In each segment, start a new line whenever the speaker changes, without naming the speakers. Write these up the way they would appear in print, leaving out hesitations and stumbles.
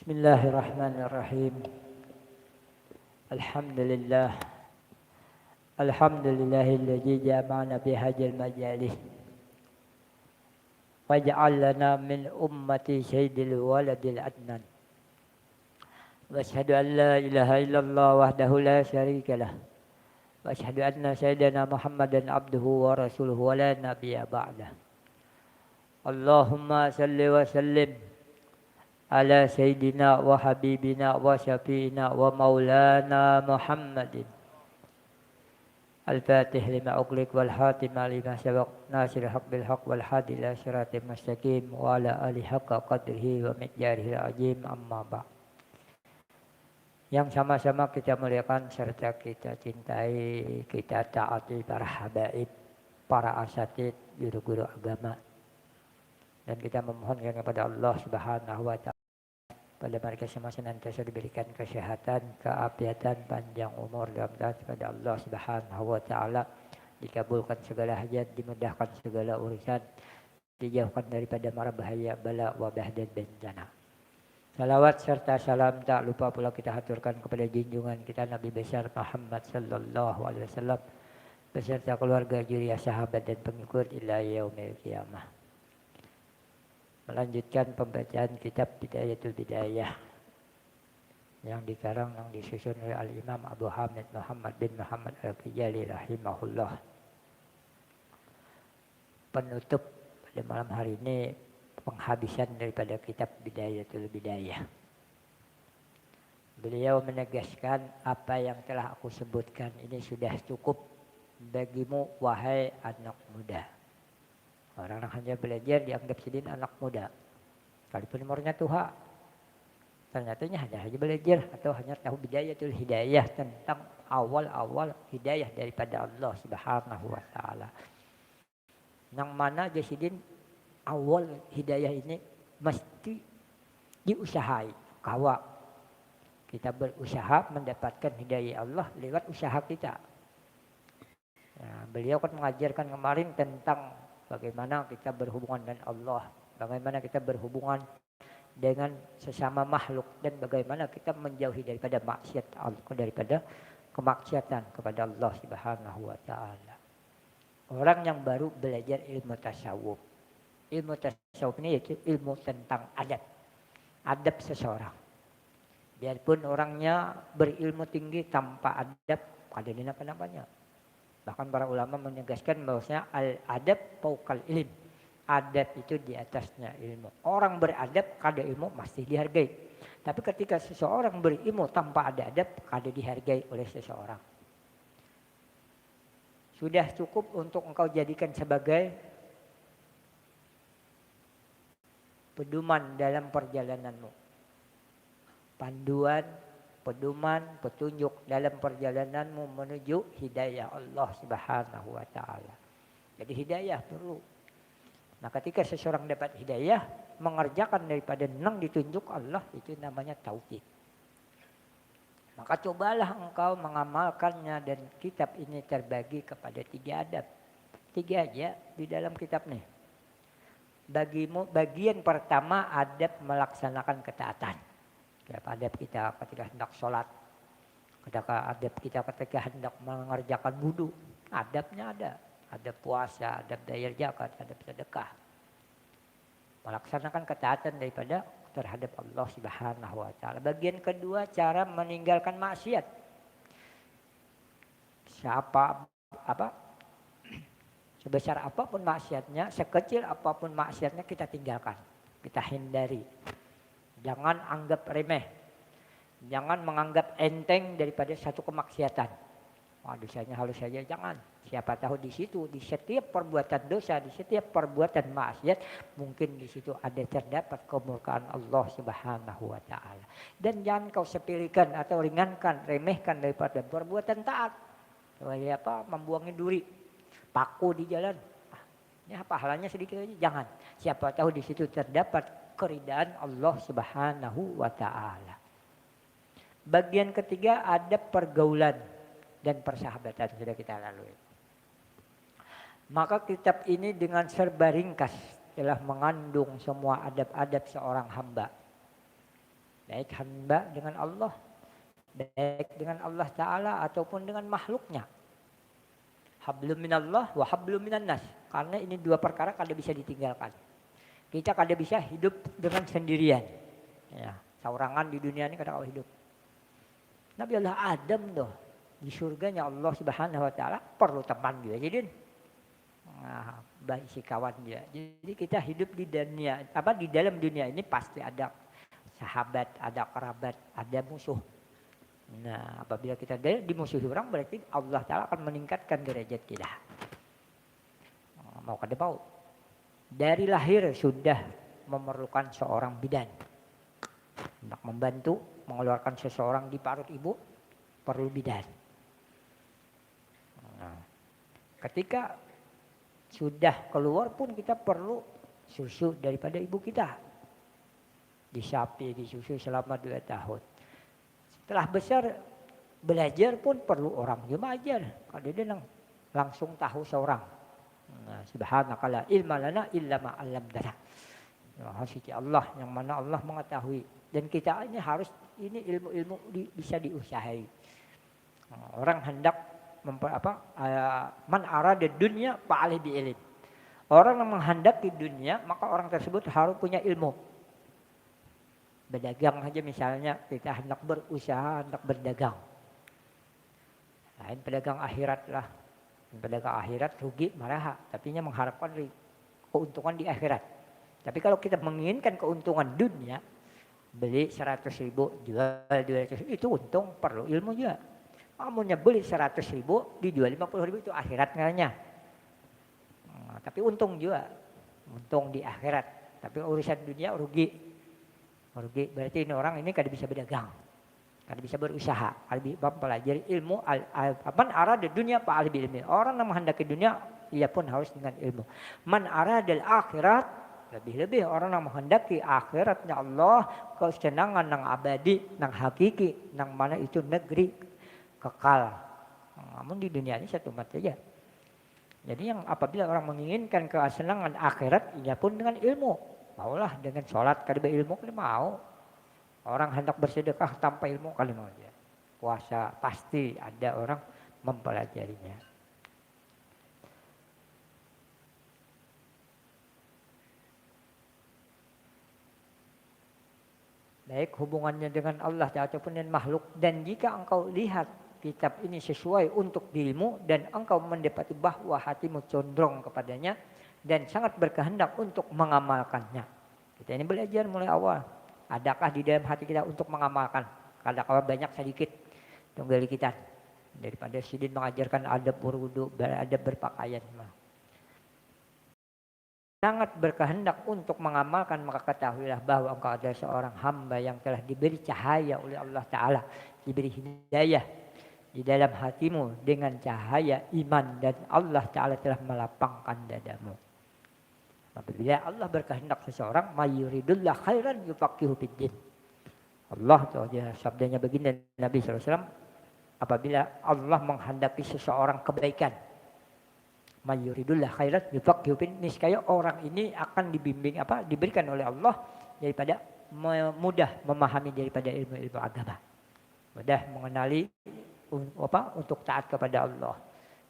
Bismillahirrahmanirrahim. Alhamdulillah. Alhamdulillahilladzi jama'ana bihadzal majalis. Waj'al lana min ummati sayyidil waladil adnan. Wa asyhadu an la ilaha illallah wahdahu la syarika lah. Wa asyhadu anna sayyidana Muhammadan abduhu wa rasuluhu wa la nabiyya ba'dah. Allahumma salli wa sallim ala sayyidina wa habibina wa syafi'ina wa maulana Muhammadin al-fatih lima ughliq wal hatima lima sabaq nasiril haq bil haq wal hadi ila siratal mustaqim wa ala alihi haqqa qadrihi wa miqdarihi al-azim amma ba'd. Yang sama-sama kita muliakan serta kita cintai, kita taati para habaib, para asatid, guru-guru agama. Dan kita memohonkan kepada Allah Subhanahu wa taala pada mereka semua senantiasa diberikan kesehatan, keafiatan, panjang umur dalam taat kepada Allah Subhanahu wa taala, dikabulkan segala hajat, dimudahkan segala urusan, dijauhkan daripada mara bahaya, bala, wabah dan bencana. Salawat serta salam tak lupa pula kita haturkan kepada junjungan kita Nabi besar Muhammad sallallahu alaihi wasallam beserta keluarga, juriya, sahabat dan pengikut ila yaumil qiyamah. Melanjutkan pembacaan kitab Bidayatul Bidayah yang dikarang yang disusun oleh Al-Imam Abu Hamid Muhammad bin Muhammad Al-Ghazali rahimahullah. Penutup pada malam hari ini penghabisan daripada kitab Bidayatul Bidayah. Beliau menegaskan apa yang telah aku sebutkan ini sudah cukup bagimu wahai anak muda. Orang yang hanya belajar dianggap sedin anak muda. Sekalipun umurnya tua. Ternyata hanya belajar atau hanya tahu bidayatul hidayah tentang awal-awal hidayah daripada Allah Subhanahu wa taala. Yang mana jasidin awal hidayah ini mesti diusahai. Kawa kita berusaha mendapatkan hidayah Allah lewat usaha kita. Nah, beliau kan mengajarkan kemarin tentang bagaimana kita berhubungan dengan Allah, bagaimana kita berhubungan dengan sesama makhluk dan bagaimana kita menjauhi daripada maksiat Allah, daripada kemaksiatan kepada Allah Subhanahu wa taala. Orang yang baru belajar ilmu tasawuf. Ilmu tasawuf ini yaitu ilmu tentang adab. Adab seseorang. Biarpun orangnya berilmu tinggi tanpa adab, ada apa-apanya. Bahkan para ulama menegaskan bahwasanya al-adab fauqal ilm. Adab itu di atasnya ilmu. Orang beradab kada ilmu mesti dihargai. Tapi ketika seseorang berilmu tanpa ada adab, kada dihargai oleh seseorang. Sudah cukup untuk engkau jadikan sebagai pedoman dalam perjalananmu. Panduan, pedoman, petunjuk dalam perjalananmu menuju hidayah Allah Subhanahu wa taala. Jadi hidayah perlu. Nah, ketika seseorang dapat hidayah, mengerjakan daripada yang ditunjuk Allah itu namanya tauhid. Maka cobalah engkau mengamalkannya dan kitab ini terbagi kepada 3 adab. 3 aja di dalam kitab nih. Bagimu bagian pertama adab melaksanakan ketaatan. Adab kita ketika hendak sholat, adab kita ketika hendak mengerjakan wudu, adabnya ada. Adab puasa, adab bayar zakat, adab sedekah. Melaksanakan ketaatan daripada terhadap Allah Subhanahu wa taala. Bagian kedua cara meninggalkan maksiat. Sebesar apapun maksiatnya, sekecil apapun maksiatnya kita tinggalkan, kita hindari. Jangan anggap remeh. Jangan menganggap enteng daripada satu kemaksiatan. Wah, dosanya halus saja, jangan. Siapa tahu di situ, di setiap perbuatan dosa, di setiap perbuatan maksiat, mungkin di situ ada terdapat kemurkaan Allah Subhanahu wa taala. Dan jangan kau sepelekan atau ringankan, remehkan daripada perbuatan taat. Seperti membuangi duri, paku di jalan. Ini pahalanya sedikit aja, jangan. Siapa tahu di situ terdapat keridaan Allah Subhanahu wa taala. Bagian ketiga adab pergaulan dan persahabatan sudah kita lalui. Maka kitab ini dengan serba ringkas telah mengandung semua adab-adab seorang hamba. Baik hamba dengan Allah, baik dengan Allah Ta'ala ataupun dengan makhluknya. Hablum minallah wa hablum minan nas. Karena ini dua perkara kada bisa ditinggalkan. Kita kada bisa hidup dengan sendirian. Ya, seorangan di dunia ini kada kau hidup. Nabi Allah Adam tuh di surganya Allah Subhanahu wa taala perlu teman dia. Jadi si kawan dia. Jadi kita hidup di dunia di dalam dunia ini pasti ada sahabat, ada kerabat, ada musuh. Nah, apabila kita dimusuhi orang berarti Allah Ta'ala akan meningkatkan derajat kita. Mau kada mau. Dari lahir sudah memerlukan seorang bidan. Untuk membantu mengeluarkan seseorang di parut ibu perlu bidan. Nah, ketika sudah keluar pun kita perlu susu daripada ibu kita. Disapi, disusu selama 2 tahun. Setelah besar belajar pun perlu orang yang mengajar. Kalau dia langsung tahu seorang. Nah, subhanaka la ilma lana illa ma 'allamtana. Suci Allah yang mana Allah mengetahui dan kita ini harus ilmu-ilmu bisa diusahakan. Orang hendak man arada dunya fa'alih bi ilm. Orang yang menghendaki dunia maka orang tersebut harus punya ilmu. Berdagang aja misalnya kita hendak berusaha, hendak berdagang. Lain pedagang akhirat lah. Pedagang akhirat rugi marah, tapi mengharapkan keuntungan di akhirat. Tapi kalau kita menginginkan keuntungan dunia, beli 100.000, jual 200.000 itu untung, perlu ilmu juga. Amunnya beli 100.000, dijual 50.000 itu akhirat ngaranya. Nah, tapi untung juga, untung di akhirat. Tapi urusan dunia rugi. Rugi berarti ini orang ini kada bisa berdagang, kada bisa berusaha, kada bisa mempelajari ilmu man arada dunia fa'al bil ilmi. Orang yang menghendaki dunia ia pun harus dengan ilmu. Man aradal akhirat lebih-lebih orang yang menghendaki akhiratnya Allah, kesenangan yang abadi, yang hakiki, yang mana itu negeri kekal. Namun di dunia ini satu mati saja. Jadi yang apabila orang menginginkan kesenangan akhirat ia pun dengan ilmu. Maulah dengan sholat kada berilmu kada mau. Orang hendak bersedekah tanpa ilmu kada mau dia. Puasa pasti ada orang mempelajarinya. Baik hubungannya dengan Allah ataupun dengan makhluk. Dan jika engkau lihat kitab ini sesuai untuk dirimu dan engkau mendapati bahwa hatimu condong kepadanya dan sangat berkehendak untuk mengamalkannya. Kita ini belajar mulai awal. Adakah di dalam hati kita untuk mengamalkan? Kadang-kadang banyak sedikit tunggali kita. Daripada sidin mengajarkan adab berwudu, adab berpakaian. Sangat berkehendak untuk mengamalkan, maka ketahuilah bahwa engkau adalah seorang hamba yang telah diberi cahaya oleh Allah Ta'ala. Diberi hidayah di dalam hatimu dengan cahaya iman dan Allah Ta'ala telah melapangkan dadamu. Apabila Allah berkehendak seseorang, mayuridullah khairan yufaqihu fiddin. Allah tuh sabdanya begini Nabi SAW, apabila Allah menghendaki seseorang kebaikan, mayuridullah khairan yufaqihu fiddin, niscaya orang ini akan dibimbing diberikan oleh Allah daripada mudah memahami daripada ilmu-ilmu agama. Mudah mengenali untuk taat kepada Allah.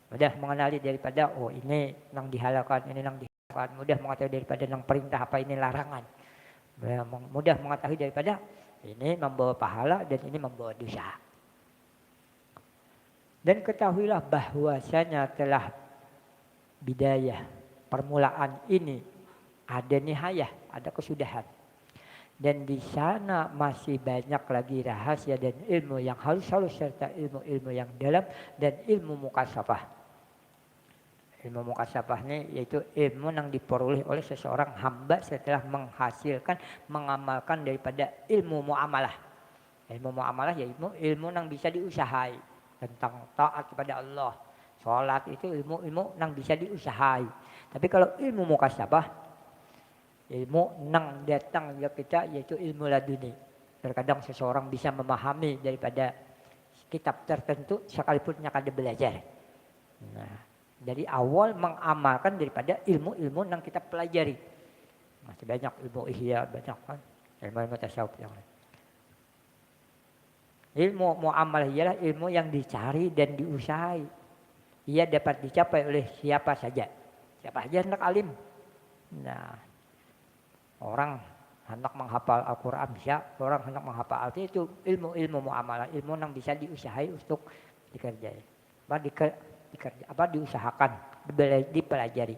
Mudah mengenali daripada ini yang dihalalkan, ini yang mudah mengetahui daripada yang perintah apa ini larangan. Mudah mengetahui daripada ini membawa pahala dan ini membawa dosa. Dan ketahuilah bahwasanya telah bidayah, permulaan ini ada nihayah, ada kesudahan. Dan di sana masih banyak lagi rahasia dan ilmu yang halus serta ilmu-ilmu yang dalam dan ilmu mukasyafah. Ilmu mukasyafah ini yaitu ilmu yang diperoleh oleh seseorang hamba setelah menghasilkan, mengamalkan daripada ilmu muamalah. Ilmu muamalah yaitu ilmu yang bisa diusahai tentang taat kepada Allah. Salat itu ilmu yang bisa diusahai. Tapi kalau ilmu mukasyafah, ilmu yang datang ya kita yaitu ilmu laduni. Terkadang seseorang bisa memahami daripada kitab tertentu sekalipun yang kada belajar. Nah, dari awal mengamalkan daripada ilmu-ilmu yang kita pelajari. Masih banyak ilmu ihya, banyak kan ilmu tasawuf yang lain. Ilmu muamalah ialah ilmu yang dicari dan diusahai. Ia dapat dicapai oleh siapa saja. Siapa saja hendak alim. Nah, orang hendak menghafal Al-Quran bisa, orang hendak menghafal Al-Quran itu ilmu muamalah, ilmu yang bisa diusahai untuk dikerjai. Diusahakan, dipelajari.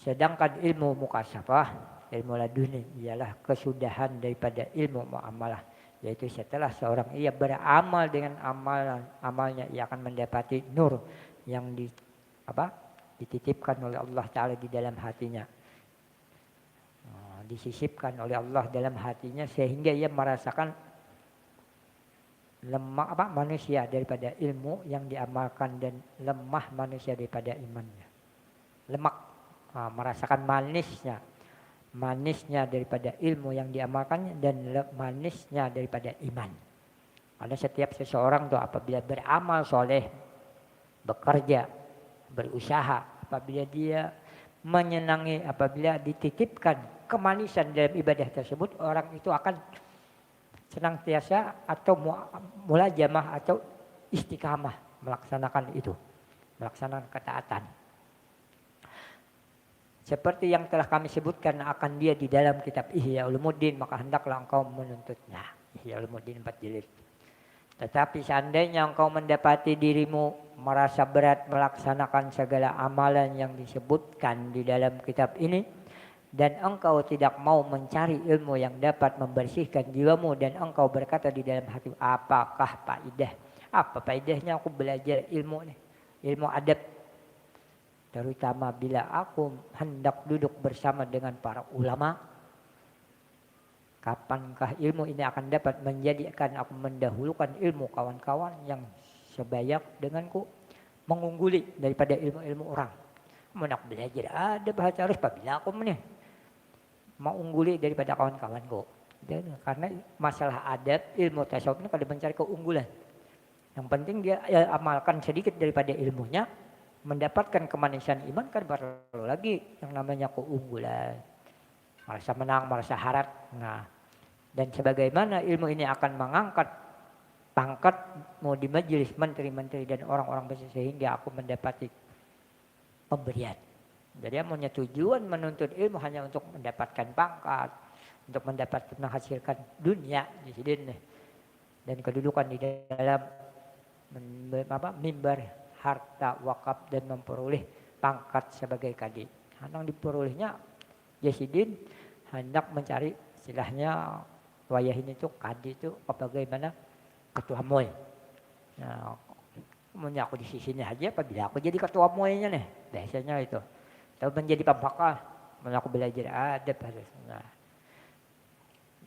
Sedangkan ilmu mukasyafah, ilmu laduni ialah kesudahan daripada ilmu muamalah, yaitu setelah seorang ia beramal dengan amalnya ia akan mendapati nur yang dititipkan oleh Allah Ta'ala di dalam hatinya, disisipkan oleh Allah dalam hatinya sehingga ia merasakan lemah manusia daripada ilmu yang diamalkan dan lemah manusia daripada imannya. Lemak, merasakan manisnya daripada ilmu yang diamalkannya dan manisnya daripada iman. Karena setiap seseorang tuh apabila beramal soleh, bekerja, berusaha, apabila dia menyenangi, apabila dititipkan kemanisan dalam ibadah tersebut, orang itu akan senantiasa atau mulajamah atau istiqamah melaksanakan itu, melaksanakan ketaatan. Seperti yang telah kami sebutkan akan dia di dalam kitab Ihya Ulumuddin, maka hendaklah engkau menuntutnya. Ihya Ulumuddin 4 jilid. Tetapi seandainya engkau mendapati dirimu merasa berat melaksanakan segala amalan yang disebutkan di dalam kitab ini, dan engkau tidak mau mencari ilmu yang dapat membersihkan jiwamu, dan engkau berkata di dalam hati, apakah faedah? Apa faedahnya aku belajar ilmu nih? Ilmu adab. Terutama bila aku hendak duduk bersama dengan para ulama, kapankah ilmu ini akan dapat menjadikan aku mendahulukan ilmu kawan-kawan yang sebaya denganku, mengungguli daripada ilmu-ilmu orang. Menak belajar ada bahasa harus apabila aku mau ungguli daripada kawan-kawanku. Dan karena masalah adab, ilmu tasawuf ini kada mencari keunggulan. Yang penting dia amalkan sedikit daripada ilmunya, mendapatkan kemanisan iman, kan perlu lagi yang namanya keunggulan, merasa menang, merasa harap. Nah, dan sebagaimana ilmu ini akan mengangkat pangkatmu di majelis menteri-menteri dan orang-orang besar sehingga aku mendapati pemberian. Jadi punya tujuan menuntut ilmu hanya untuk mendapatkan pangkat, untuk mendapatkan menghasilkan dunia di sini dan kedudukan di dalam mimbar, harta, wakaf, dan memperoleh pangkat sebagai kadi. Hendak diperolehnya Yazidin hendak mencari istilahnya wayah ini tuh kadi itu bagaimana ketua MUI. Nah, punya aku di sini aja apabila aku jadi ketua MUI-nya nih, biasanya itu. Atau menjadi pembakal, aku belajar adab harus. Nah,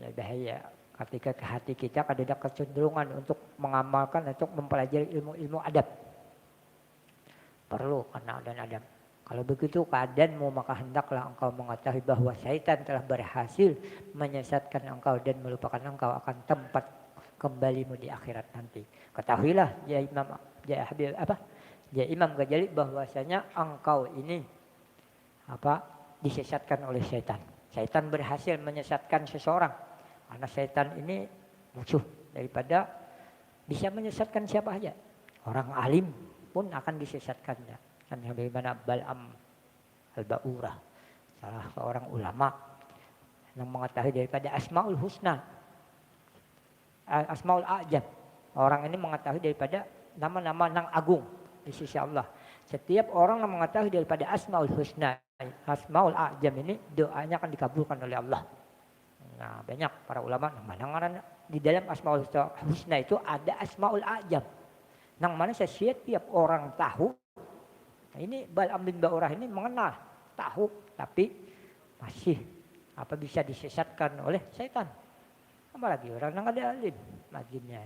bahaya ketika ke hati kita ada kecenderungan untuk mengamalkan, untuk mempelajari ilmu-ilmu adab. Perlu kenal dan adab. Kalau begitu keadaanmu, maka hendaklah engkau mengetahui bahwa syaitan telah berhasil menyesatkan engkau dan melupakan engkau akan tempat kembalimu di akhirat nanti. Ketahuilah ya Imam Ghazali bahwasanya engkau ini disesatkan oleh syaitan. Syaitan berhasil menyesatkan seseorang. Karena syaitan ini musuh daripada bisa menyesatkan siapa saja. Orang alim pun akan disesatkannya. Kan bagaimana Bal'am al-Ba'urah, salah seorang ulama yang mengetahui daripada Asmaul Husna, Asmaul A'jam. Orang ini mengetahui daripada nama-nama yang agung di sisi Allah. Setiap orang yang mengetahui daripada Asmaul Husna, Asmaul A'jam ini doanya akan dikabulkan oleh Allah. Nah, banyak para ulama yang di dalam Asmaul Husna itu ada Asmaul A'jam. Yang mana setiap orang tahu. Nah, ini Bal'am bin Ba'urah ini mengenal, tahu, tapi masih bisa disesatkan oleh syaitan. Apalagi orang yang ada alim, majinnya.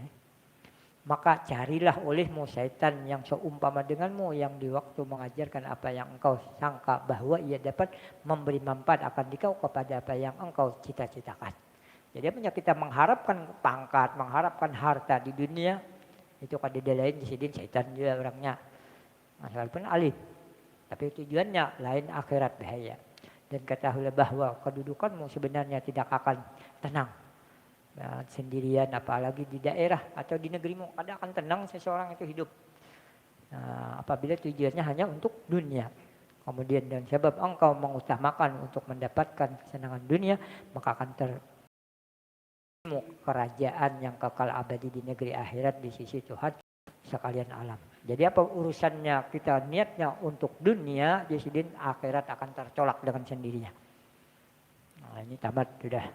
Maka carilah olehmu syaitan yang seumpama denganmu, yang di waktu mengajarkan apa yang engkau sangka bahwa ia dapat memberi manfaat akan dikau kepada apa yang engkau cita-citakan. Jadi kita mengharapkan pangkat, mengharapkan harta di dunia, itu kada lain di sini syaitan juga orangnya. Walaupun alim, tapi tujuannya lain akhirat, bahaya. Dan ketahuilah bahwa kedudukanmu sebenarnya tidak akan tenang. sendirian, apalagi di daerah atau di negerimu, kadang akan tenang seseorang itu hidup. Nah, apabila tujuannya hanya untuk dunia. Kemudian dan sebab engkau mengutamakan untuk mendapatkan kesenangan dunia, maka akan kerajaan yang kekal abadi di negeri akhirat di sisi Tuhan sekalian alam. Jadi apa urusannya kita niatnya untuk dunia, jadi akhirat akan tercolak dengan sendirinya. Nah, ini tamat sudah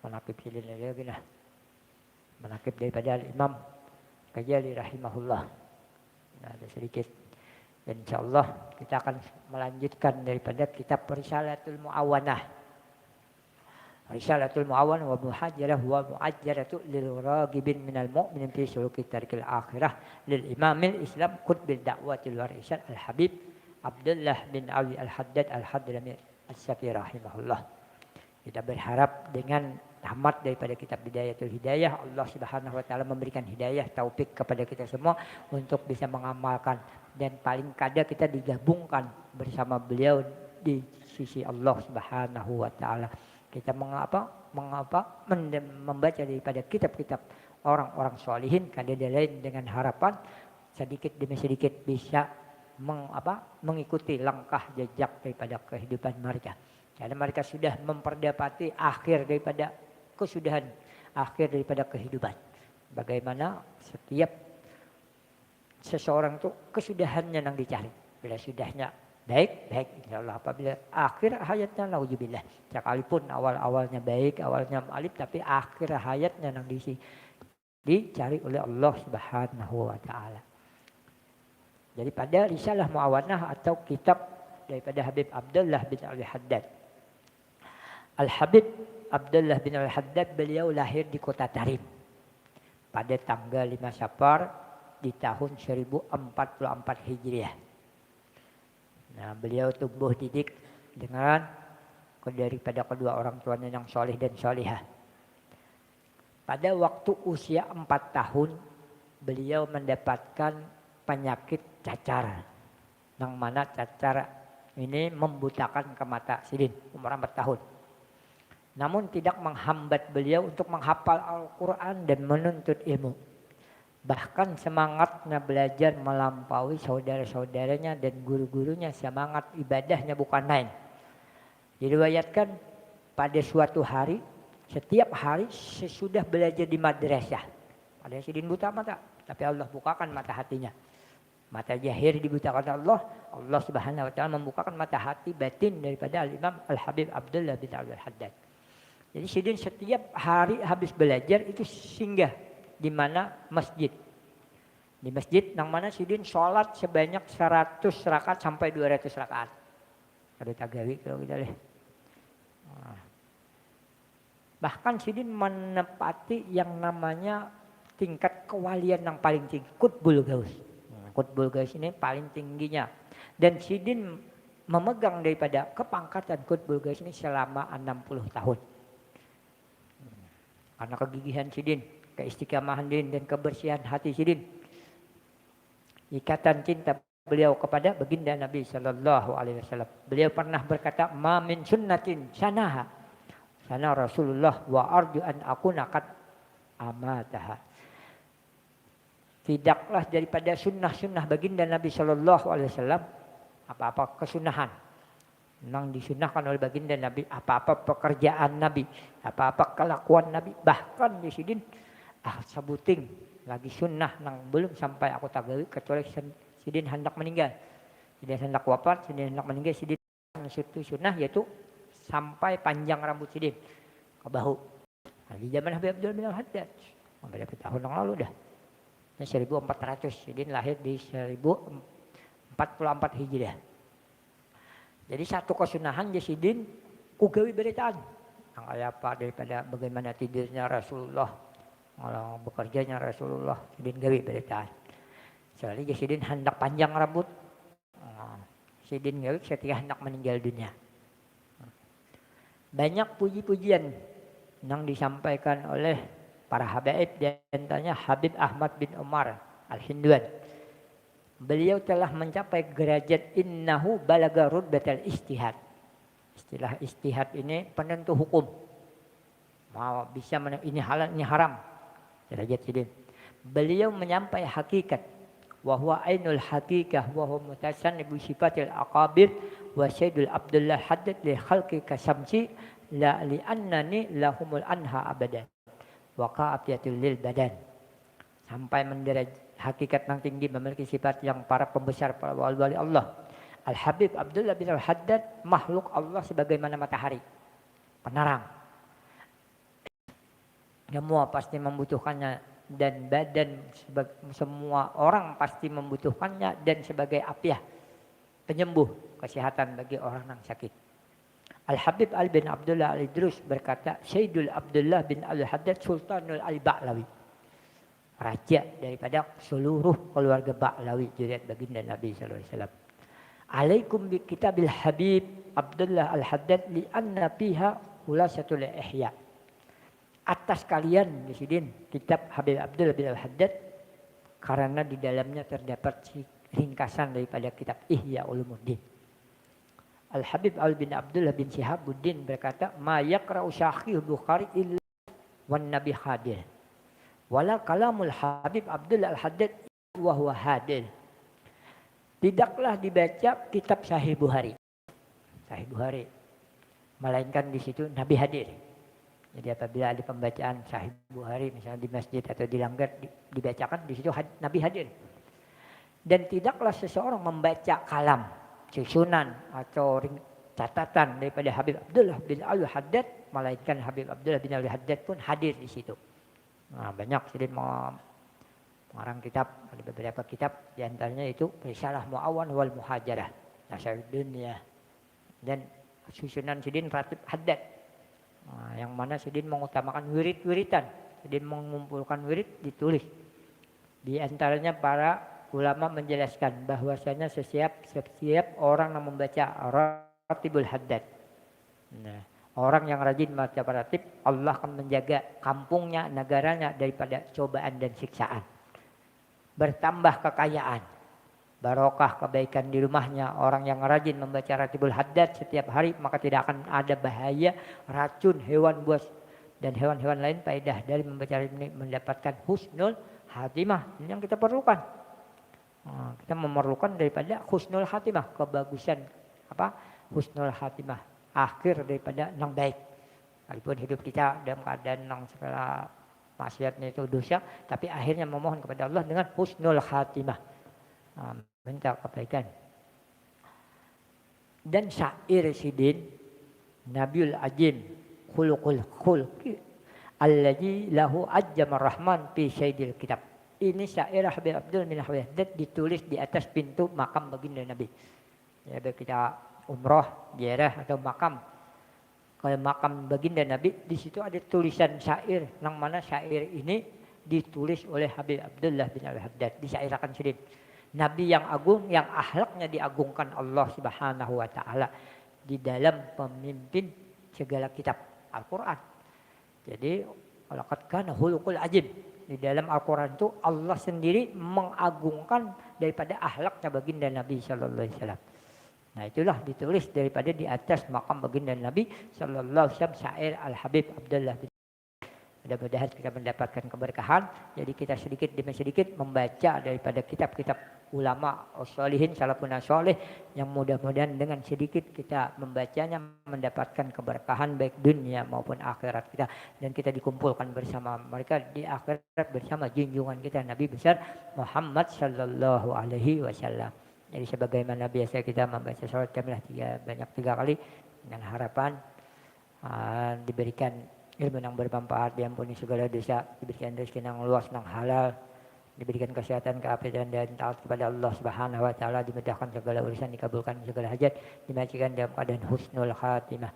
manaqib silin lagi lah. Manaqib daripada Imam Ghazali rahimahullah. Nah, ada sedikit. Dan insyaallah kita akan melanjutkan daripada kitab Risalatul Mu'awanah. Risalatul Mu'awanah wa muhajjarah wa mu'ajjaratu lil ragibin minal mu'minin fi suluki tarikil akhirah lil imamil Islam qutbil da'watil warisan al-Habib Abdullah bin Ali al-Haddad al-Hadrami as-Safi rahimahullah. Kita berharap dengan tamat daripada kitab Bidayatul Hidayah, Allah Subhanahu wa taala memberikan hidayah taufik kepada kita semua untuk bisa mengamalkan, dan paling kada kita digabungkan bersama beliau di sisi Allah Subhanahu wa taala. Kita membaca daripada kitab-kitab orang-orang solihin kada lain dengan harapan sedikit demi sedikit bisa mengikuti langkah jejak daripada kehidupan mereka. Karena mereka sudah memperdapati akhir daripada kesudahan, akhir daripada kehidupan. Bagaimana setiap seseorang itu kesudahannya yang dicari. Bila sudahnya baik, insyaallah. Apabila akhir hayatnya nauzubillah. Sekalipun awal-awalnya baik, awalnya alif, tapi akhir hayatnya yang dicari oleh Allah Subhanahu wa taala. Jadi pada Risalah Mu'awanah atau kitab daripada Habib Abdullah bin Al-Haddad. Al-Habib Abdullah bin Al-Haddad beliau lahir di kota Tarim pada tanggal 5 Safar di tahun 1044 Hijriah. Nah, beliau tumbuh didik dengan daripada kedua orang tuanya yang soleh dan solihah. Pada waktu usia 4 tahun beliau mendapatkan penyakit cacar, yang mana cacar ini membutakan ke mata sidin umur 4 tahun. Namun tidak menghambat beliau untuk menghafal Al-Quran dan menuntut ilmu. Bahkan semangatnya belajar melampaui saudara-saudaranya dan guru-gurunya, semangat ibadahnya bukan main. Diriwayatkan pada suatu hari, setiap hari sesudah belajar di madrasah. Ada sidin buta mata, tapi Allah bukakan mata hatinya. Mata zahir dibutakan Allah, Allah Subhanahu wa taala membukakan mata hati batin daripada Al-Imam Al-Habib Abdullah bin Al-Haddad. Jadi sidin setiap hari habis belajar itu singgah di mana masjid. Di masjid yang mana sidin sholat sebanyak 100 rakaat sampai 200 rakaat. Ada tagawi kalau kita lihat. Bahkan sidin menepati yang namanya tingkat kewalian yang paling tinggi, Qutbul Gaus. Qutbul Gaus ini paling tingginya. Dan sidin memegang daripada kepangkatan Qutbul Gaus ini selama 60 tahun. Karena kegigihan sidin, keistiqamahan sidin dan kebersihan hati sidin. Ikatan cinta beliau kepada baginda Nabi sallallahu alaihi wasallam. Beliau pernah berkata, "Ma min sunnatin sanaha sana Rasulullah wa arju an akuna qad amataha." Tidaklah daripada sunnah-sunnah baginda Nabi sallallahu alaihi wasallam apa-apa kesunahan yang disunahkan oleh baginda Nabi, apa-apa pekerjaan Nabi, apa-apa kelakuan Nabi, bahkan di sini sebuting lagi sunnah yang belum sampai aku tagawi kecuali sidin hendak meninggal, sidin hendak wafat, sidin hendak meninggal, sidin itu sunnah yaitu sampai panjang rambut sidin ke bahu. Nah, di zaman Habib Abdullah bin Al-Haddad berapa tahun yang lalu dah, 1400, sidin lahir di 1044 Hijriah. Jadi satu kesunahan sidin kugawi beritaan. Yang kayak apa daripada bagaimana tidurnya Rasulullah, kalau bekerjanya Rasulullah, sidin gawi beritaan. Soalnya sidin hendak panjang rambut, sidin gawi ketika hendak meninggal dunia. Banyak puji-pujian yang disampaikan oleh para habaib, di antaranya Habib Ahmad bin Umar Al-Hindwan. Beliau telah mencapai derajat innahu balaga rutbatal istihad. Istilah istihad ini penentu hukum. Mau bisa ini halal, ini haram. Derajat Sidin. Beliau menyampaikan hakikat. Wa huwa ainul hakikah wa huwa mutasannibu sifatil aqabir wa Sayyidul Abdullah haddad li khalqi kasamsi la li annani lahumul anha abadan. Wa qa'afiyatul lil badan. Sampai menderaj hakikat yang tinggi memiliki sifat yang para pembesar, para wali Allah. Al-Habib Abdullah bin Al-Haddad makhluk Allah sebagaimana matahari. Penerang. Semua pasti membutuhkannya dan badan semua orang pasti membutuhkannya dan sebagai apiah penyembuh kesehatan bagi orang yang sakit. Al-Habib Al bin Abdullah Al-Idrus berkata, Sayyidul Abdullah bin Al-Haddad Sultanul Al-Ba'lawi. Raja daripada seluruh keluarga Ba'lawi, zuriat baginda Nabi sallallahu alaihi wasallam. Alaikum bi kitabil Habib Abdullah Al-Haddad li anna fiha khulasatul ihya. Atas kalian Sidin kitab Habib Abdullah bin Al-Haddad karena di dalamnya terdapat ringkasan daripada kitab Ihya Ulumuddin. Al-Habib Al bin Abdullah bin Shihabuddin berkata, "Ma yaqra'u Sahih Bukhari illa wan Nabi hadir. Wala kalamul Habib Abdullah Al-Haddad wa huwa hadir." Tidaklah dibaca kitab Sahih Bukhari. Sahih Bukhari. Melainkan di situ Nabi hadir. Jadi apabila ada pembacaan Sahih Bukhari misalnya di masjid atau di langgar dibacakan di situ Nabi hadir. Dan tidaklah seseorang membaca kalam, susunan atau catatan daripada Habib Abdullah bin Al-Haddad melainkan Habib Abdullah bin Al-Haddad pun hadir di situ. Nah, banyak sedikit mengarang kitab, ada beberapa kitab di antaranya itu Risalah Mu'awan wal Muhajarah, Nasar Dunia dan susunan Sidin Ratib Haddad. Nah, yang mana Sidin mengutamakan wirid-wiridan. Sidin mengumpulkan wirid ditulis. Di antaranya para ulama menjelaskan bahwasanya setiap orang yang membaca Ratibul Haddad. Nah, orang yang rajin membaca Ratib, Allah akan menjaga kampungnya, negaranya daripada cobaan dan siksaan. Bertambah kekayaan. Barokah kebaikan di rumahnya. Orang yang rajin membaca Ratibul Haddad setiap hari maka tidak akan ada bahaya racun hewan buas dan hewan-hewan lain faedah dari membaca ini mendapatkan husnul khatimah. Ini yang kita perlukan. Nah, kita memerlukan daripada husnul khatimah, kebagusan husnul khatimah, akhir daripada yang baik. Walaupun hidup kita dalam keadaan yang segala maksiatnya itu dosa, tapi akhirnya memohon kepada Allah dengan husnul khatimah. Minta kebaikan. Dan syair Sidin Nabiul Ajim khuluqul khulqi alladzi lahu ajjamar rahman fi syaidil kitab. Ini syair Habib Abdul bin Haddad ditulis di atas pintu makam baginda Nabi. Ya, kita umrah, ziarah atau makam. Kalau makam baginda Nabi di situ ada tulisan syair yang mana syair ini ditulis oleh Habib Abdullah bin Al-Haddad, disyairakan Sidin. Nabi yang agung, yang akhlaknya diagungkan Allah Subhanahu wa taala di dalam pemimpin segala kitab Al-Qur'an. Jadi laqad kana khuluqul ajib. Di dalam Al-Qur'an itu Allah sendiri mengagungkan daripada akhlaknya baginda Nabi sallallahu alaihi wasallam. Nah, itulah ditulis daripada di atas makam baginda Nabi sallallahu alaihi wasallam syair Al-Habib Abdullah bin. Mudah-mudahan kita mendapatkan keberkahan. Jadi kita sedikit demi sedikit membaca daripada kitab-kitab ulama sholihin salafun saleh yang mudah-mudahan dengan sedikit kita membacanya mendapatkan keberkahan baik dunia maupun akhirat kita, dan kita dikumpulkan bersama mereka di akhirat bersama junjungan kita Nabi besar Muhammad sallallahu alaihi wasallam. Jadi sebagaimana biasa kita membaca salat kamilah tiga kali dengan harapan diberikan ilmu yang bermanfaat, diampuni segala dosa, diberikan rezeki yang luas, yang halal, diberikan kesehatan, keafiatan dan taat kepada Allah Subhanahu wa taala, dimudahkan segala urusan, dikabulkan segala hajat, dimajikan dalam keadaan husnul khatimah.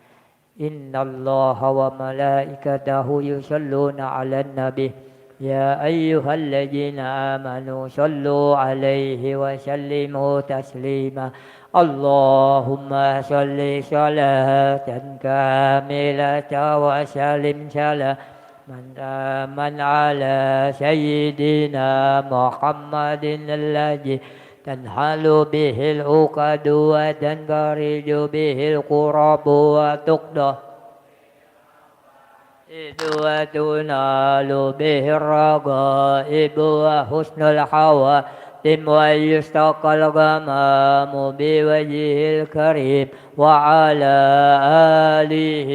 Innallaha wa malaikatahu yusholluna 'alan nabi ya ayyuhalladzina amanu shallu 'alaihi wa sallimu taslima. Allahumma shalli salatan kamilatan wa sallim salaman ala sayyidina Muhammadin alladhi tanhalu bihil uqadu wa tanfariju bihil qurabu wa tuqdah وتنال به الرغائب وحسن الحواتم ويستقى الغمام بوجهه الكريم وعلى آله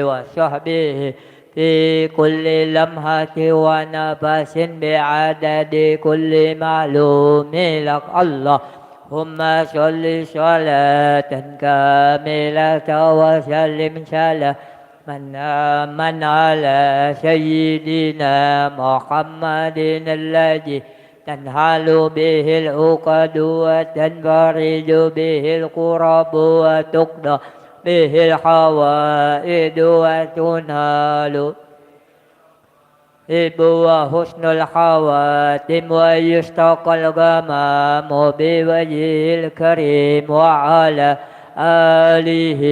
وصحبه في كل لمحة ونفس بعدد كل معلوم لك اللهم صل صلاة كاملة وسلم سلاما من على سيدنا محمد الذي تنحل به العقد وتنفرج به الكرب وتقضى به الحوائج وتنال وحسن الحواتم ويستقى الغمام بوجهه الكريم وعلى آله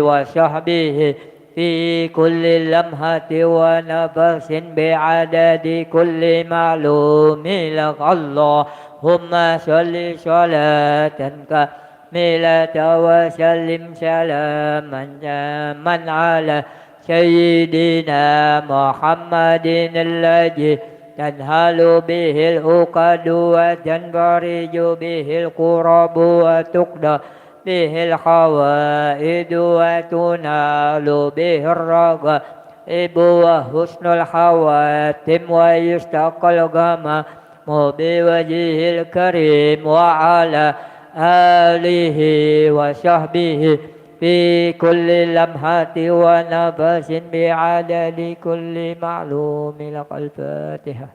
وصحبه في كل لمحة ونفس بعدد كل معلوم لك اللهم صل صلاة كاملة وسلم سلاما من على سيدنا محمد الذي تنهل به العقد وتنفرج به الكرب وتقضى به الحوائج وتنال به الرغائب وحسن الحواتم ويستقى الغمام بوجهه الكريم وعلى آله وصحبه في كل لمحة ونفس بعدد كل معلوم لك الفاتحة.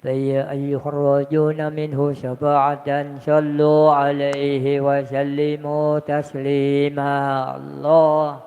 فيا أيها الراجون منه شفاعة صلوا عليه وسلموا تسليما. الله